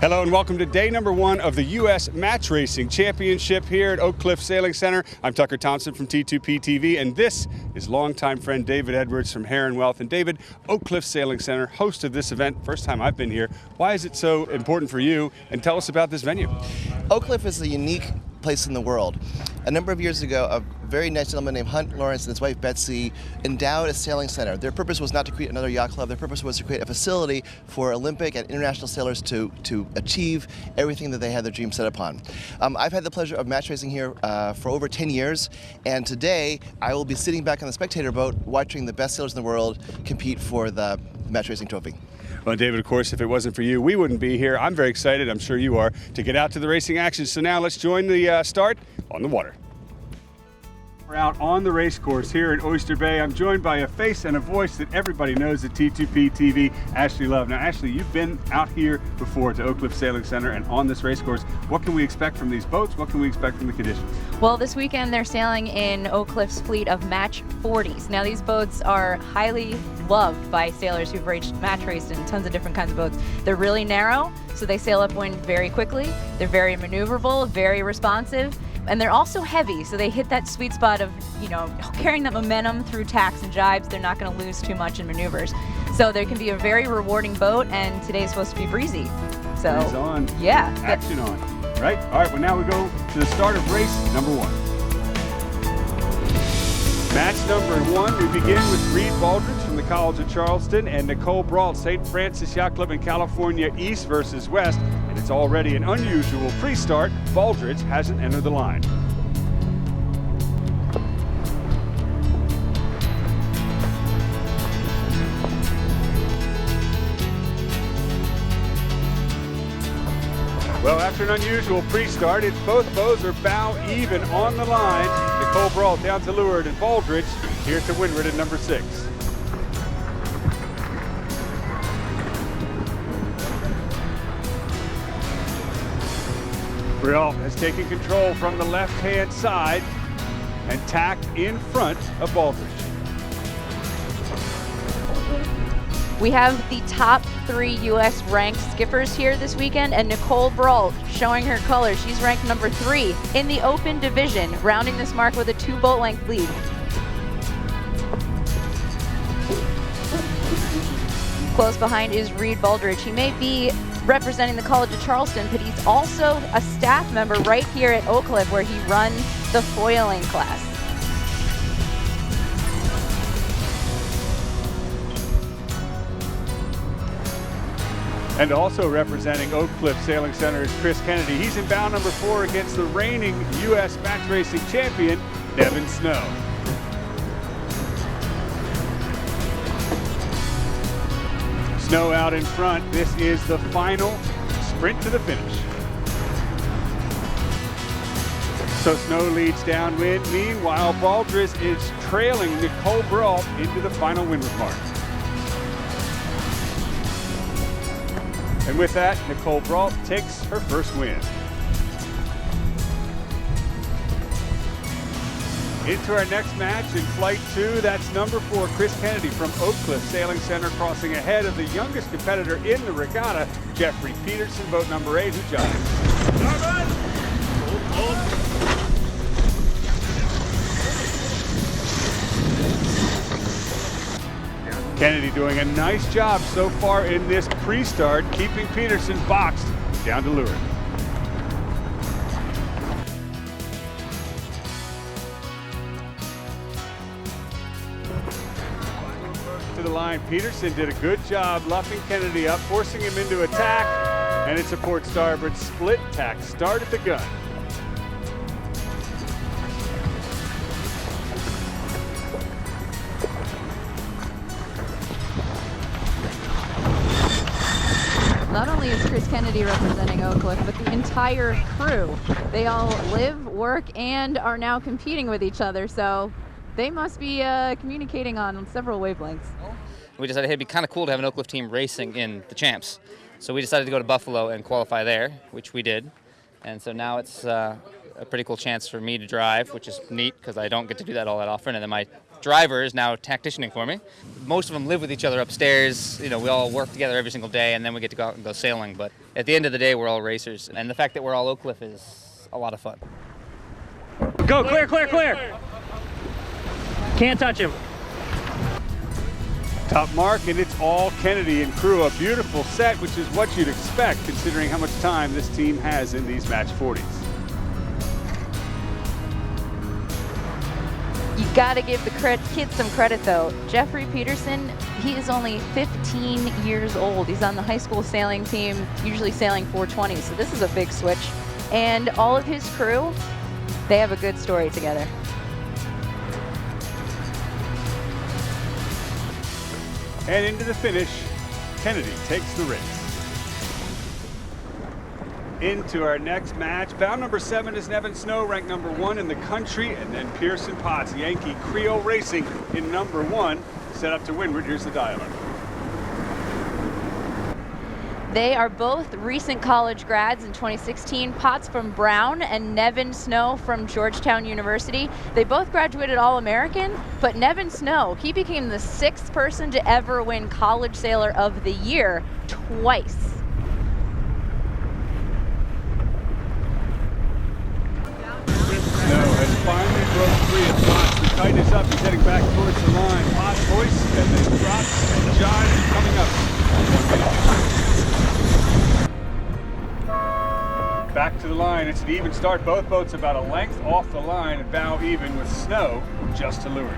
Hello and welcome to day number 1 of the U.S. Match Racing Championship here at Oakcliff Sailing Center. I'm Tucker Thompson from T2P TV, and this is longtime friend David Edwards from Heron Wealth. And David, Oakcliff Sailing Center, host of this event, first time I've been here. Why is it so important for you? And tell us about this venue. Oakcliff is a unique place in the world. A number of years ago, a very nice gentleman named Hunt Lawrence and his wife Betsy endowed a sailing center. Their purpose was not to create another yacht club. Their purpose was to create a facility for Olympic and international sailors to achieve everything that they had their dreams set upon. I've had the pleasure of match racing here for over 10 years, and today I will be sitting back on the spectator boat watching the best sailors in the world compete for the match racing trophy. Well, David, of course, if it wasn't for you, we wouldn't be here. I'm very excited, I'm sure you are, to get out to the racing action. So now let's join the start on the water. We're out on the race course here at Oyster Bay. I'm joined by a face and a voice that everybody knows at T2P TV, Ashley Love. Now, Ashley, you've been out here before to Oakcliff Sailing Center and on this race course. What can we expect from these boats? What can we expect from the conditions? Well, this weekend they're sailing in Oakcliff's fleet of Match 40s. Now, these boats are highly loved by sailors who've match raced in tons of different kinds of boats. They're really narrow, so they sail upwind very quickly. They're very maneuverable, very responsive. And they're also heavy, so they hit that sweet spot of, carrying that momentum through tacks and jibes. They're not going to lose too much in maneuvers. So they can be a very rewarding boat, and today's supposed to be breezy. So, breeze on. Yeah. Action on. Right? All right, well, now we go to the start of race number 1. Match number 1, we begin with Reed Baldridge from the College of Charleston and Nicole Brault, St. Francis Yacht Club in California, East versus West. And it's already an unusual pre-start. Baldridge hasn't entered the line. Well, after an unusual pre-start, both bows are bow even on the line. Nicole Brault down to leeward and Baldridge here to windward at number 6. Brault has taken control from the left-hand side and tacked in front of Baldridge. We have the top 3 U.S. ranked skippers here this weekend, and Nicole Brault showing her colors. She's ranked number 3 in the open division, rounding this mark with a 2-boat length lead. Close behind is Reed Baldridge. He may be representing the College of Charleston, but he's also a staff member right here at Oakcliff, where he runs the foiling class. And also representing Oakcliff Sailing Center is Chris Kennedy. He's in bow number 4 against the reigning U.S. match racing champion, Devin Snow. Snow out in front. This is the final sprint to the finish. So Snow leads downwind. Meanwhile, Baldridge is trailing Nicole Brault into the final windward mark. And with that, Nicole Brault takes her first win. Into our next match in Flight 2, that's number 4, Chris Kennedy from Oakcliff Sailing Center, crossing ahead of the youngest competitor in the regatta, Jeffrey Peterson, boat number 8, who jives. Kennedy doing a nice job so far in this pre-start, keeping Peterson boxed down to leeward. To the line, Peterson did a good job luffing Kennedy up, forcing him into attack, and it's a port starboard split tack. Start at the gun. Not only is Chris Kennedy representing Oakcliff, but the entire crew. They all live, work, and are now competing with each other, so they must be communicating on several wavelengths. We decided, hey, it'd be kind of cool to have an Oakcliff team racing in the Champs. So we decided to go to Buffalo and qualify there, which we did. And so now it's a pretty cool chance for me to drive, which is neat because I don't get to do that all that often. And then my driver is now tacticianing for me. Most of them live with each other upstairs. You know, we all work together every single day, and then we get to go out and go sailing. But at the end of the day, we're all racers, and the fact that we're all Oakcliff is a lot of fun. Go, clear, clear, clear. Can't touch him. Top mark, and it's all Kennedy and crew. A beautiful set, which is what you'd expect considering how much time this team has in these match 40s. You gotta give the kids some credit though. Jeffrey Peterson, he is only 15 years old. He's on the high school sailing team, usually sailing 420, so this is a big switch. And all of his crew, they have a good story together. And into the finish, Kennedy takes the race. Into our next match. Bound number 7 is Nevin Snow, ranked number 1 in the country, and then Pearson Potts, Yankee Creole Racing in number 1, set up to windward. Here's the dialogue. They are both recent college grads in 2016. Potts from Brown and Nevin Snow from Georgetown University. They both graduated All-American, but Nevin Snow, he became the 6th person to ever win College Sailor of the Year twice. Snow has finally broke free of Potts. The kite is up. He's heading back towards the line. Potts hoists and then drops, and John is coming up. Back to the line. It's an even start. Both boats about a length off the line and bow even with Snow just to leeward.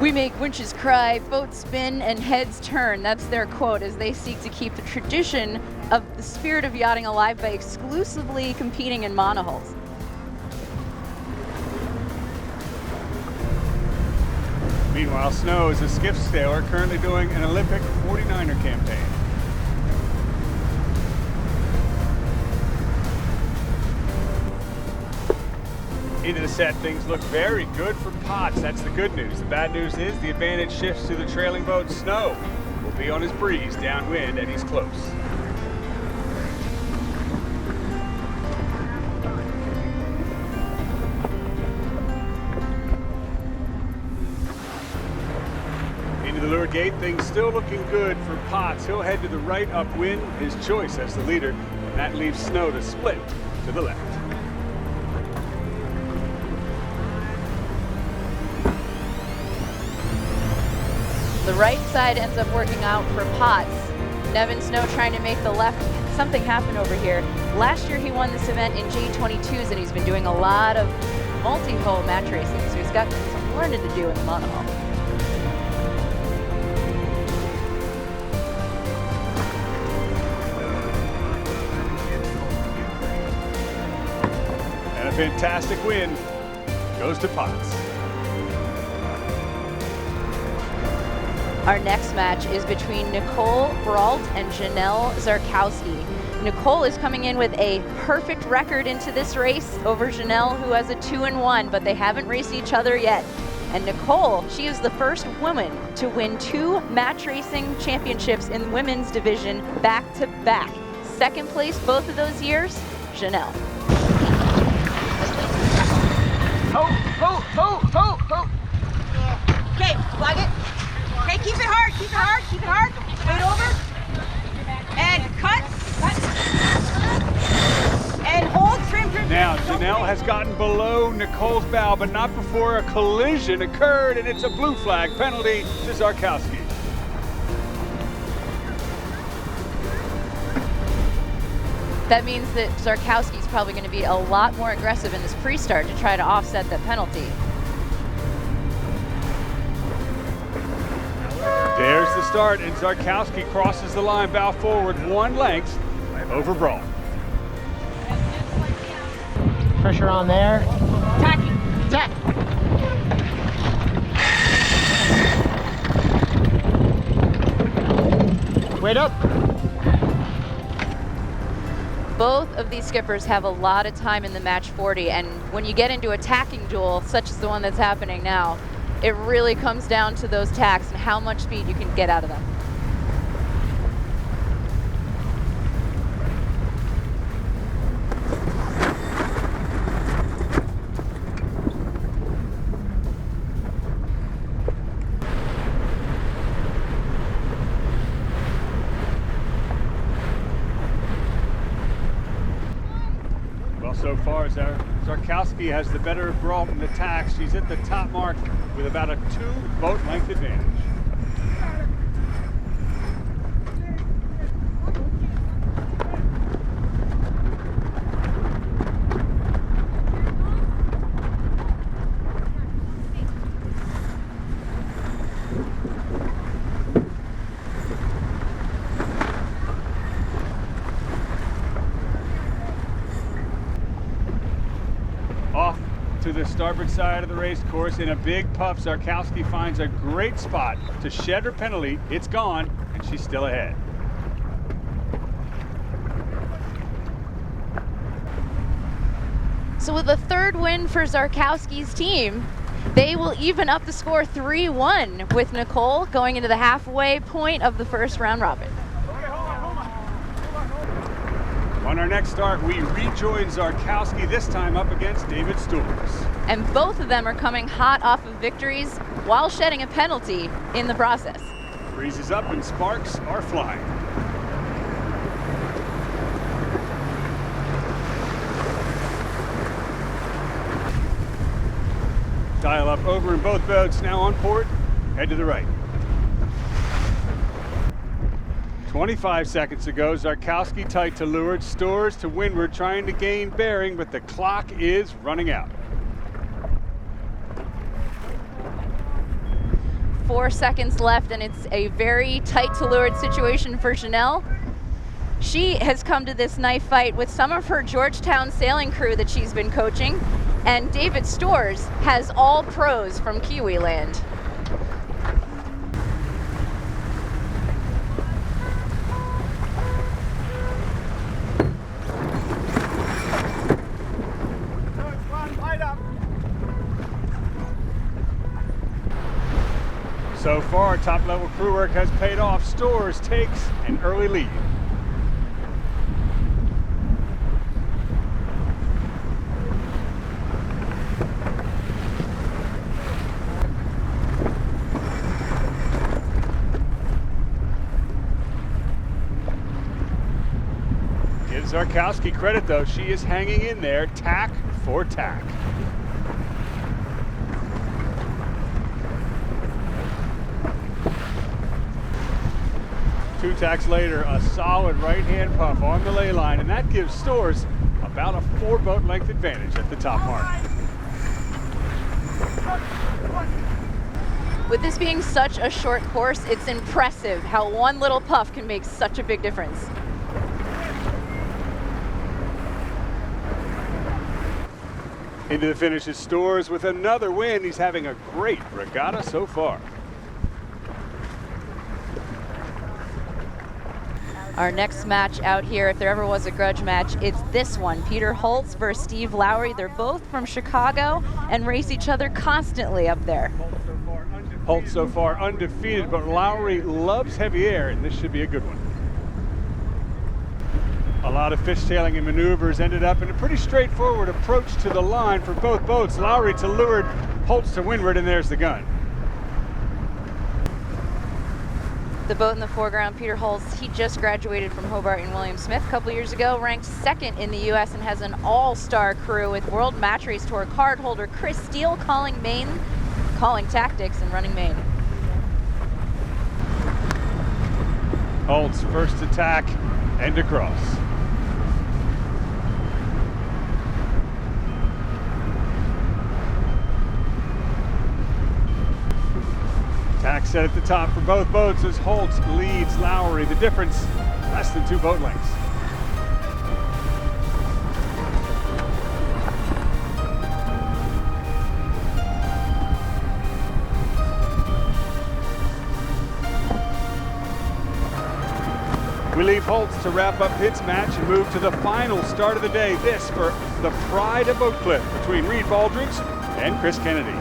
We make winches cry, boats spin, and heads turn. That's their quote as they seek to keep the tradition of the spirit of yachting alive by exclusively competing in monohulls. Meanwhile, Snow is a skiff sailor currently doing an Olympic 49er campaign. Into the set, things look very good for Potts. That's the good news. The bad news is the advantage shifts to the trailing boat. Snow will be on his breeze downwind, and he's close. Into the leeward gate, things still looking good for Potts. He'll head to the right upwind, his choice as the leader, and that leaves Snow to split to the left. The right side ends up working out for Potts. Nevin Snow trying to make the left. Something happened over here. Last year he won this event in J22s, and he's been doing a lot of multi-hull match racing, so he's got some learning to do in the monohull. And a fantastic win goes to Potts. Our next match is between Nicole Brault and Janelle Zarkowski. Nicole is coming in with a perfect record into this race over Janelle, who has a 2-1, but they haven't raced each other yet. And Nicole, she is the first woman to win 2 match racing championships in the women's division back to back. Second place both of those years, Janelle. Ho, ho, ho, ho, ho. Okay, flag it. Okay, keep it hard, keep it hard, keep it hard. Wait over. And cut. And hold, trim, trim. Now, Janelle has gotten below Nicole's bow, but not before a collision occurred, and it's a blue flag penalty to Zarkowski. That means that Zarkowski's probably going to be a lot more aggressive in this pre-start to try to offset that penalty. There's the start, and Zarkowski crosses the line, bow forward 1 length over Brault. Pressure on there. Tacking. Tack. Wait up. Both of these skippers have a lot of time in the match 40, and when you get into a tacking duel, such as the one that's happening now, it really comes down to those tacks and how much speed you can get out of them. So far, Zarkowski has the better of Broughton attack. She's at the top mark with about a 2-boat length advantage. Off to the starboard side of the race course in a big puff, Zarkowski finds a great spot to shed her penalty. It's gone, and she's still ahead. So with a third win for Zarkowski's team, they will even up the score 3-1 with Nicole going into the halfway point of the first round robin. On our next start, we rejoin Zarkowski, this time up against David Stores. And both of them are coming hot off of victories while shedding a penalty in the process. Breeze is up and sparks are flying. Dial up over in both boats, now on port, head to the right. 25 seconds ago, Zarkowski tight to leeward, Stores to windward, trying to gain bearing, but the clock is running out. 4 seconds left, and it's a very tight to leeward situation for Chanel. She has come to this knife fight with some of her Georgetown sailing crew that she's been coaching, and David Stores has all pros from Kiwi land. So far, top-level crew work has paid off. Stores takes an early lead. Give Zarkowski credit, though. She is hanging in there, tack for tack. Two tacks later, a solid right-hand puff on the ley line, and that gives Stores about a 4-boat length advantage at the top mark. With this being such a short course, it's impressive how one little puff can make such a big difference. Into the finish is Stores with another win. He's having a great regatta so far. Our next match out here, if there ever was a grudge match, it's this one. Peter Holtz versus Steve Lowry. They're both from Chicago and race each other constantly up there. Holtz so far undefeated, but Lowry loves heavy air, and this should be a good one. A lot of fishtailing and maneuvers ended up in a pretty straightforward approach to the line for both boats. Lowry to leeward, Holtz to windward, and there's the gun. The boat in the foreground, Peter Holtz, he just graduated from Hobart and William Smith a couple years ago, ranked second in the U.S. and has an all-star crew with World Match Race Tour card holder Chris Steele calling tactics and running main. Holtz first attack and across. Tack set at the top for both boats as Holtz leads Lowry. The difference, less than 2 boat lengths. We leave Holtz to wrap up his match and move to the final start of the day. This for the pride of Oakcliff between Reed Baldridge and Chris Kennedy.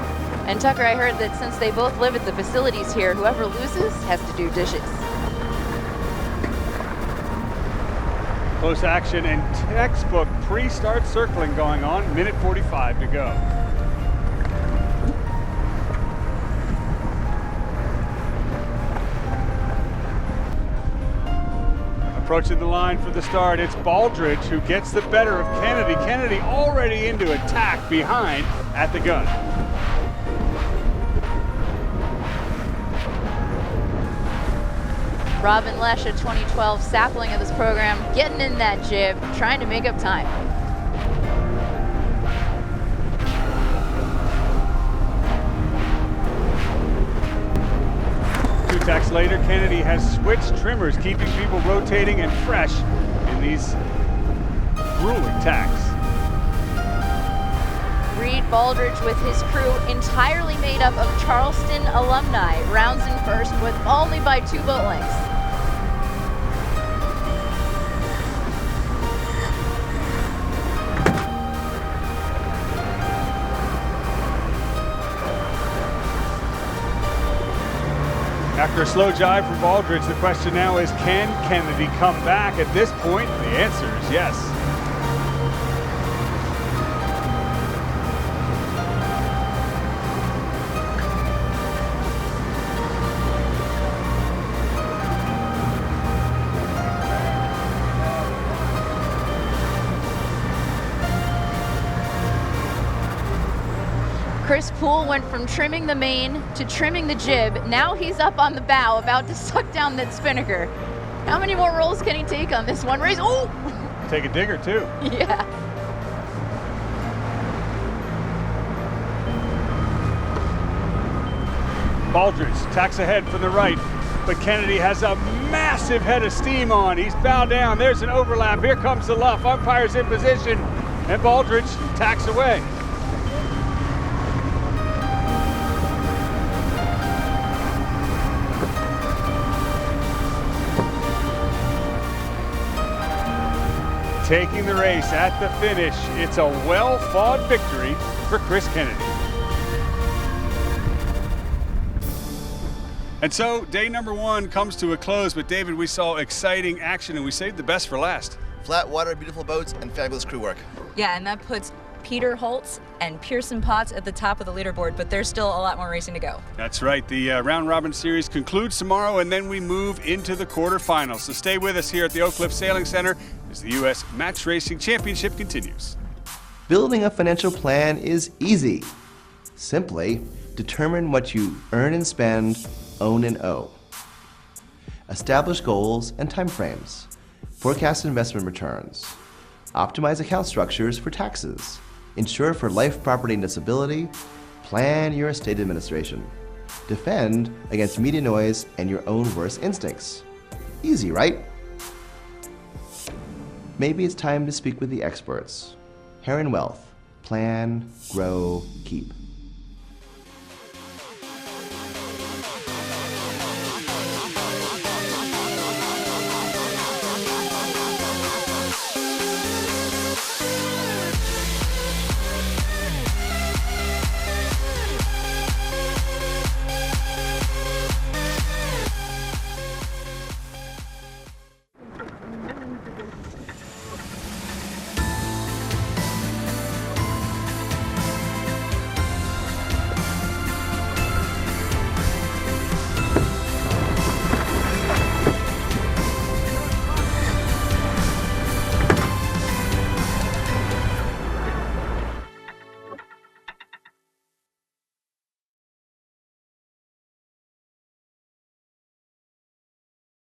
And Tucker, I heard that since they both live at the facilities here, whoever loses has to do dishes. Close action and textbook pre-start circling going on, minute 45 to go. Approaching the line for the start, it's Baldridge who gets the better of Kennedy. Kennedy already into attack behind at the gun. Robin Lesh, a 2012 sapling of this program, getting in that jib, trying to make up time. Two tacks later, Kennedy has switched trimmers, keeping people rotating and fresh in these grueling tacks. Reed Baldridge with his crew, entirely made up of Charleston alumni, rounds in first with only by 2 boat lengths. After a slow jibe from Baldridge, the question now is, can Kennedy come back? At this point, the answer is yes. Chris Poole went from trimming the main to trimming the jib. Now he's up on the bow, about to suck down that spinnaker. How many more rolls can he take on this one race? Oh! Take a digger too. Yeah. Baldridge tacks ahead from the right, but Kennedy has a massive head of steam on. He's bow down. There's an overlap. Here comes the luff. Umpire's in position, and Baldridge tacks away. Taking the race at the finish, it's a well-fought victory for Chris Kennedy. And so, day number 1 comes to a close, but David, we saw exciting action and we saved the best for last. Flat water, beautiful boats, and fabulous crew work. Yeah, and that puts Peter Holtz and Pearson Potts at the top of the leaderboard, but there's still a lot more racing to go. That's right. The round robin series concludes tomorrow, and then we move into the quarterfinals. So stay with us here at the Oakcliff Sailing Center as the U.S. Match Racing Championship continues. Building a financial plan is easy. Simply determine what you earn and spend, own and owe. Establish goals and timeframes. Forecast investment returns. Optimize account structures for taxes. Insure for life, property, and disability. Plan your estate administration. Defend against media noise and your own worst instincts. Easy, right? Maybe it's time to speak with the experts. Heron Wealth. Plan, grow, keep.